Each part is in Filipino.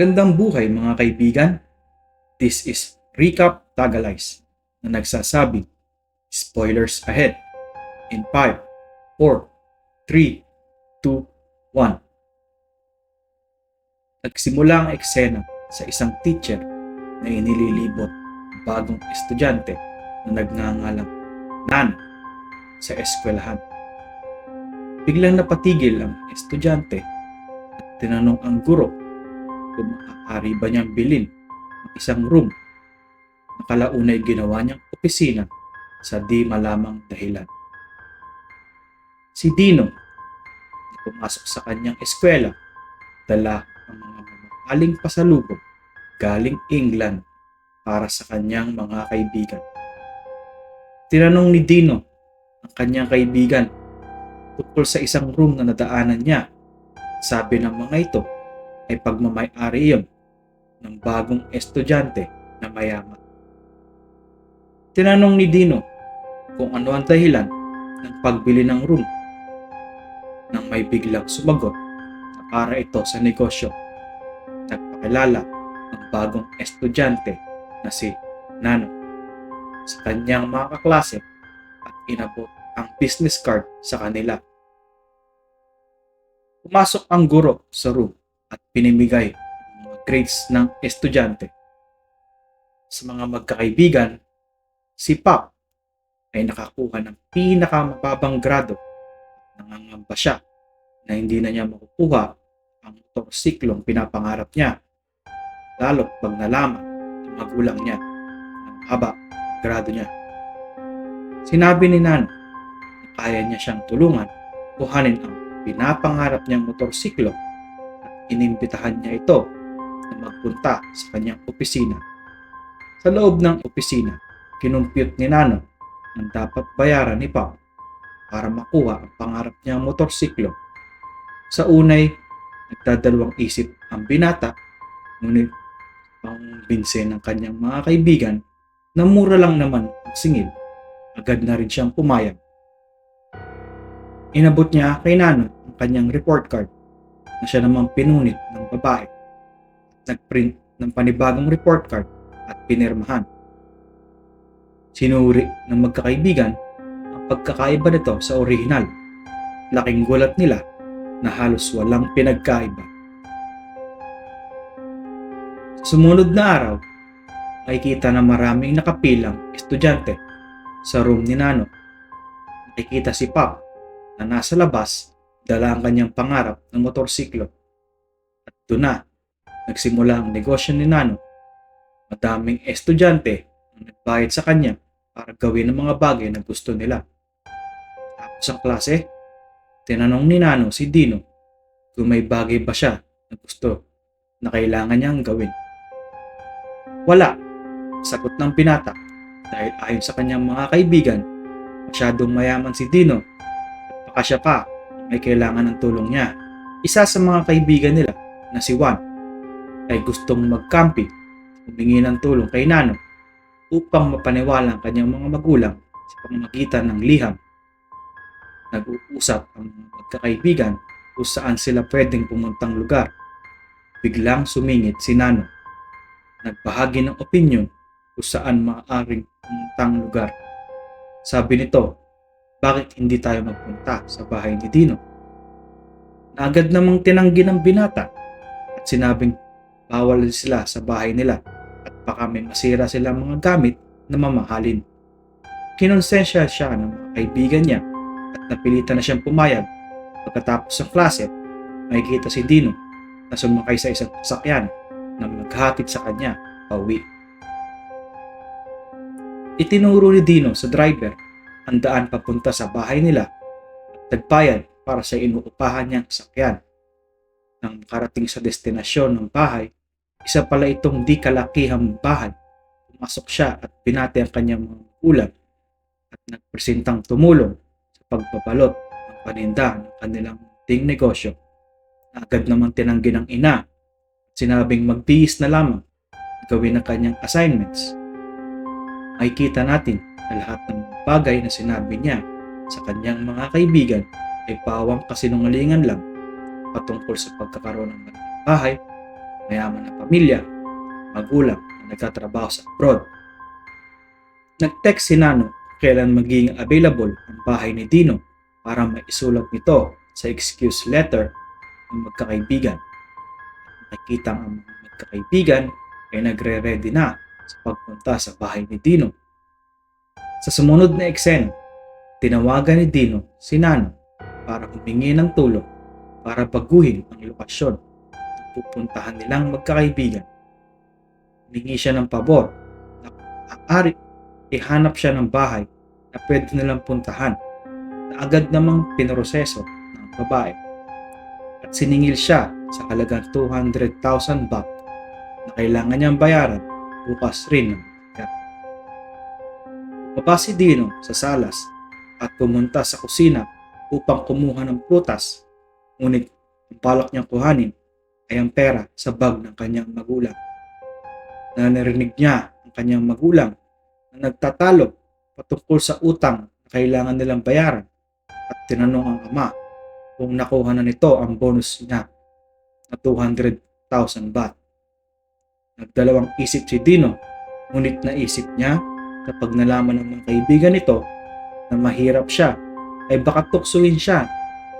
Magandang buhay mga kaibigan. This is Recap Tagalays na nagsasabi, spoilers ahead in 5, 4, 3, 2, 1. Nagsimula ang eksena sa isang teacher na inililibot ang bagong estudyante na nagngangalang Nan sa eskwelahan. Biglang napatigil ang estudyante at tinanong ang guro kung maaari ba niyang bilhin ang isang room na kalaunay ginawa niyang opisina sa di malamang dahilan. Si Dino na pumasok sa kanyang eskwela dala ang mga mamahaling pasalubong galing England para sa kanyang mga kaibigan. Tinanong ni Dino ang kanyang kaibigan tungkol sa isang room na nadaanan niya. Sabi ng mga ito ay pagmamay-ari iyon ng bagong estudyante na mayaman. Tinanong ni Dino kung ano ang dahilan ng pagbili ng room nang may biglang sumagot na para ito sa negosyo. Nagpakilala ang bagong estudyante na si Nano sa kanyang mga kaklase at inabot ang business card sa kanila. Pumasok ang guro sa room at pinimigay ang mga grades ng estudyante. Sa mga magkakaibigan, si Pop ay nakakuha ng pinakamababang grado at nangangamba siya na hindi na niya makukuha ang motorsiklong pinapangarap niya, lalo't pag nalaman ng magulang niya ng haba ang grado niya. Sinabi ni Nano na kaya niya siyang tulungan kuhanin ang pinapangarap niyang motorsiklo at inimbitahan niya ito na magpunta sa kanyang opisina. Sa loob ng opisina, kinumpyut ni Nano ang dapat bayaran ni Pop para makuha ang pangarap niyang motorsiklo. Sa unay, nagdadalawang isip ang binata, ngunit pangbinse ng kanyang mga kaibigan na mura lang naman ang singil, agad na rin siyang pumayag. Inabot niya kay Nano ang kanyang report card na siya namang pinunit ng babae at nagprint ng panibagong report card at pinirmahan. Sinuri ng magkakaibigan ang pagkakaiba nito sa orihinal. Laking gulat nila na halos walang pinagkaiba. Sa sumunod na araw, makikita na maraming nakapilang estudyante sa room ni Nano. Nakikita si Pop na nasa labas dala ang kanyang pangarap ng motorsiklo. At doon na nagsimula ang negosyo ni Nano. Madaming estudyante ang nagbayad sa kanya para gawin ang mga bagay na gusto nila. Tapos ang klase, tinanong ni Nano si Dino kung may bagay ba siya na gusto na kailangan niyang gawin. Wala, sagot ng binata, dahil ayon sa kanyang mga kaibigan, masyadong mayaman si Dino at baka siya pa may kailangan ng tulong niya. Isa sa mga kaibigan nila na si Juan ay gustong mag-camping, humingi ng tulong kay Nano upang mapaniwala ang kanyang mga magulang sa pamamagitan ng liham. Nag-uusap ang mga magkakaibigan kung saan sila pwedeng pumuntang lugar. Biglang sumingit si Nano. Nagbahagi ng opinyon kung saan maaaring pumuntang lugar. Sabi nito, bakit hindi tayo magpunta sa bahay ni Dino? Na agad namang tinanggi ng binata at sinabing bawal sila sa bahay nila at baka may masira silang mga gamit na mamahalin. Kinonsensya siya ng mga kaibigan niya at napilitan na siyang pumayag. Pagkatapos ng klase, makikita si Dino na sumakay sa isang sasakyan na maghatid sa kanya pauwi. Itinuro ni Dino sa driver ang daan papunta sa bahay nila at nagbayad para sa inuupahan niyang sasakyan. Nang makarating sa destinasyon ng bahay, isa pala itong di kalakihang bahay. Pumasok siya at binati ang kanyang mga magulang at nagpresentang tumulong sa pagbabalot ng paninda ng kanilang ting negosyo. Agad naman tinanggi ng ina at sinabing magbihis na lamang at gawin ang kanyang assignments. Makikita natin na lahat ng bagay na sinabi niya sa kanyang mga kaibigan ay pawang kasinungalingan lang patungkol sa pagkakaroon ng bahay, mayaman na pamilya, magulang na nagtatrabaho sa abroad. Nag-text si Nano kailan magiging available ang bahay ni Dino para maisulat nito sa excuse letter ng magkakaibigan. Nakikita ang mga magkakaibigan ay nagre-ready na sa pagpunta sa bahay ni Dino. Sa sumunod na eksena, tinawagan ni Dino si Nano para humingi ng tulong para baguhin ang lokasyon na pupuntahan nilang magkakaibigan. Humingi siya ng pabor na maaari ihanap siya ng bahay na pwede nilang puntahan na agad namang pinroseso ng babae at siningil siya sa halagang 200,000 baht na kailangan niyang bayaran bukas rin ng umaga. Bumaba si Dino sa salas at pumunta sa kusina upang kumuha ng prutas, ngunit ang balak niyang kuhanin ay ang pera sa bag ng kanyang magulang. Narinig niya ang kanyang magulang na nagtatalo patungkol sa utang na kailangan nilang bayaran at tinanong ang ama kung nakuha na nito ang bonus niya na 200,000 baht. Nagdalawang isip si Dino, ngunit naisip niya kapag nalaman ng mga kaibigan nito na mahirap siya ay baka tuksuin siya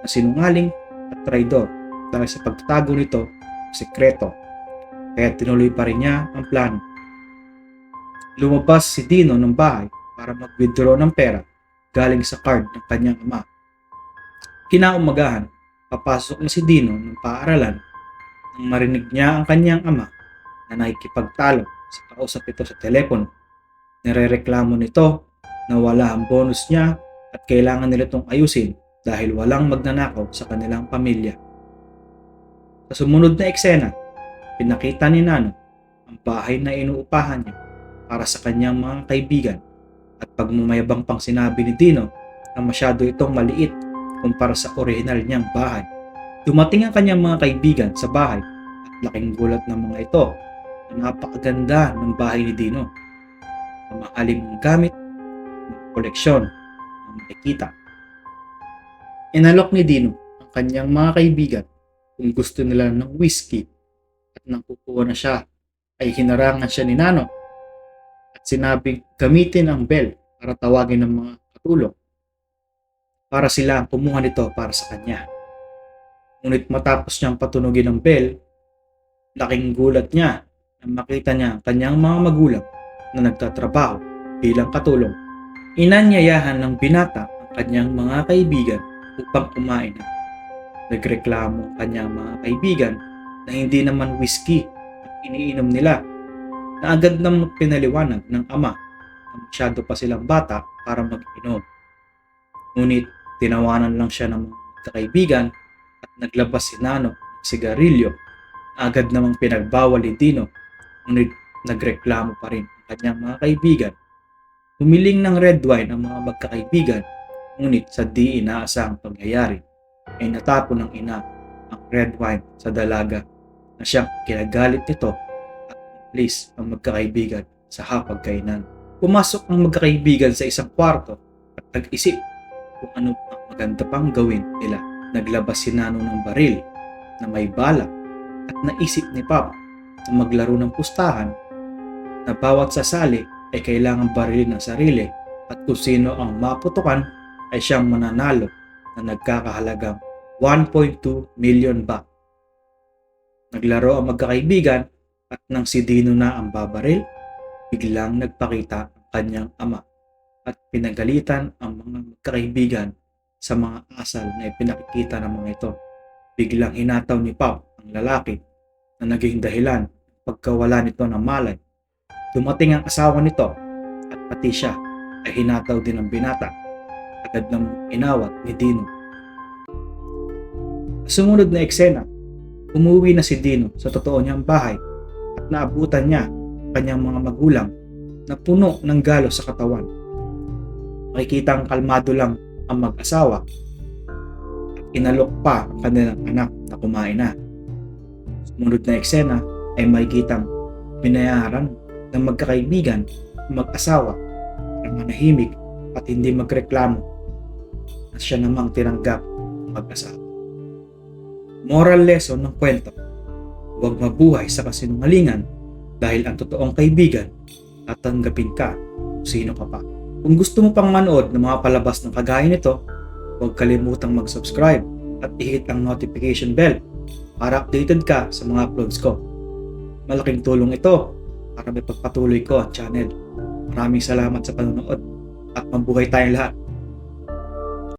na sinungaling at traidor dahil sa pagtatago nito ng sekreto. Kaya tinuloy pa rin niya ang plano. Lumabas si Dino ng bahay para mag-withdraw ng pera galing sa card ng kanyang ama. Kinaumagahan, papasok na si Dino ng paaralan nang marinig niya ang kanyang ama na nakikipagtalo sa kausap ito sa telepono. Nirereklamo nito na wala ang bonus niya at kailangan nila itong ayusin dahil walang magnanakaw sa kanilang pamilya. Sa sumunod na eksena, pinakita ni Nano ang bahay na inuupahan niya para sa kanyang mga kaibigan at pagmamayabang pang sinabi ni Dino na masyado itong maliit kumpara sa orihinal niyang bahay. Dumating ang kanyang mga kaibigan sa bahay at laking gulat ng mga ito na napakaganda ng bahay ni Dino. Mamahaling mga gamit, mga koleksyon ang makikita. Inalok ni Dino ang kanyang mga kaibigan kung gusto nila ng whiskey at nang kukuha na siya ay hinarangan siya ni Nano at sinabing gamitin ang bell para tawagin ng mga katulong para sila ang kumuha nito para sa kanya. Ngunit matapos niyang patunugin ang bell, laking gulat niya nang makita niya ang kanyang mga magulang na nagtatrabaho bilang katulong. Inanyayahan ng binata ang kanyang mga kaibigan upang kumain. Nagreklamo ang kanyang mga kaibigan na hindi naman whiskey ang iniinom nila, na agad nang pinaliwanag ng ama na masyado pa silang bata para mag-inom. Ngunit tinawanan lang siya ng mga kaibigan at naglabas si Nano ng sigarilyo na agad namang pinagbawal ni Dino, ngunit nagreklamo pa rin ang kanyang mga kaibigan. Humiling ng red wine ang mga magkakaibigan, ngunit sa di inaasahang pangyayari ay natapon ng ina ang red wine sa dalaga na siyang kinagalit nito at umalis ang magkakaibigan sa hapagkainan. Pumasok ang magkakaibigan sa isang kwarto at nag-isip kung ano ang maganda pang gawin nila. Naglabas si Nano ng baril na may bala at naisip ni Pop na maglaro ng pustahan na bawat sasali ay kailangan barilin ng sarili at kung sino ang maputukan ay siyang mananalo na nagkakahalagang 1.2 million baht. Naglaro ang magkakaibigan at nang si Dino na ang babaril, biglang nagpakita ang kanyang ama at pinagalitan ang mga magkakaibigan sa mga asal na ipinakikita ng mga ito. Biglang hinataw ni Pop ang lalaki na naging dahilan ng pagkawala nito ng malay. Dumating ang asawa nito at pati siya ay hinataw din ng binata. Agad namang inawat ni Dino. Sumunod na eksena, umuwi na si Dino sa totoo niyang bahay at naabutan niya ang kanyang mga magulang na puno ng galos sa katawan. Makikitang kalmado lang ang mag-asawa at inalok pa ang kanilang anak na kumain na. Sumunod na eksena ay makikitang binayaran ng magkakaibigan ang mag-asawa na manahimik at hindi magreklamo na siya namang tinanggap ang mag-asawa. Moral lesson ng kwento: Huwag mabuhay sa kasinungalingan dahil ang totoong kaibigan tatanggapin ka kung sino ka pa. Kung gusto mo pang manood ng mga palabas ng kagaya nito, huwag kalimutang mag-subscribe at i-hit ang notification bell para updated ka sa mga uploads ko. Malaking tulong ito para may pagpatuloy ko ang channel. Maraming salamat sa panonood at mabuhay tayong lahat.